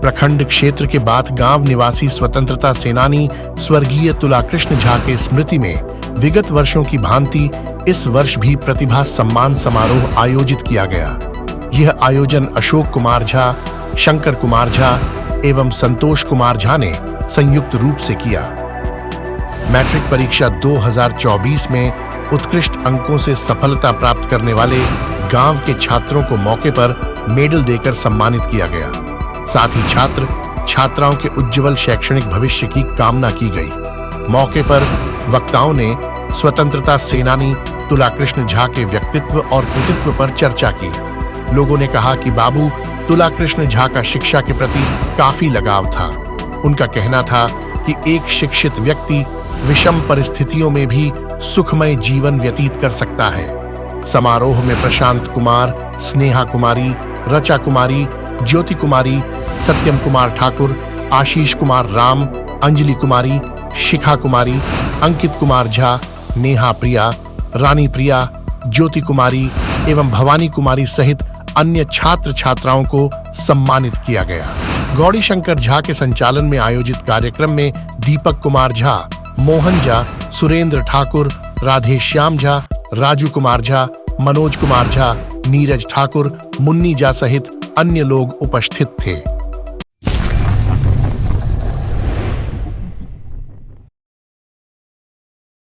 प्रखंड क्षेत्र के बात गांव निवासी स्वतंत्रता सेनानी स्वर्गीय तुलाकृष्ण झा के स्मृति में विगत वर्षों की भांति इस वर्ष भी प्रतिभा सम्मान समारोह आयोजित किया गया। यह आयोजन अशोक कुमार झा, शंकर कुमार झा एवं संतोष कुमार झा ने संयुक्त रूप से किया। मैट्रिक परीक्षा 2024 में उत्कृष्ट अंकों से सफलता प्राप्त करने वाले गांव के छात्रों को मौके पर मेडल देकर सम्मानित किया गया। साथ ही छात्र छात्राओं के उज्जवल शैक्षणिक भविष्य की कामना की गई। मौके पर वक्ताओं ने स्वतंत्रता सेनानी तुलाकृष्ण झा के व्यक्तित्व और कृतित्व पर चर्चा की। लोगों ने कहा कि बाबू तुलाकृष्ण झा का शिक्षा के प्रति काफी लगाव था। उनका कहना था कि एक शिक्षित व्यक्ति विषम परिस्थितियों में भी सुखमय जीवन व्यतीत कर सकता है। समारोह में प्रशांत कुमार, स्नेहा कुमारी, रचा कुमारी, ज्योति कुमारी, सत्यम कुमार ठाकुर, आशीष कुमार राम, अंजलि कुमारी, शिखा कुमारी, अंकित कुमार झा, नेहा प्रिया, रानी प्रिया, ज्योति कुमारी एवं भवानी कुमारी सहित अन्य छात्र छात्राओं को सम्मानित किया गया। गौड़ी शंकर झा के संचालन में आयोजित कार्यक्रम में दीपक कुमार झा, मोहन झा, सुरेंद्र ठाकुर, राधेश्याम झा, राजू कुमार झा, मनोज कुमार झा, नीरज ठाकुर, मुन्नी झा सहित अन्य लोग उपस्थित थे।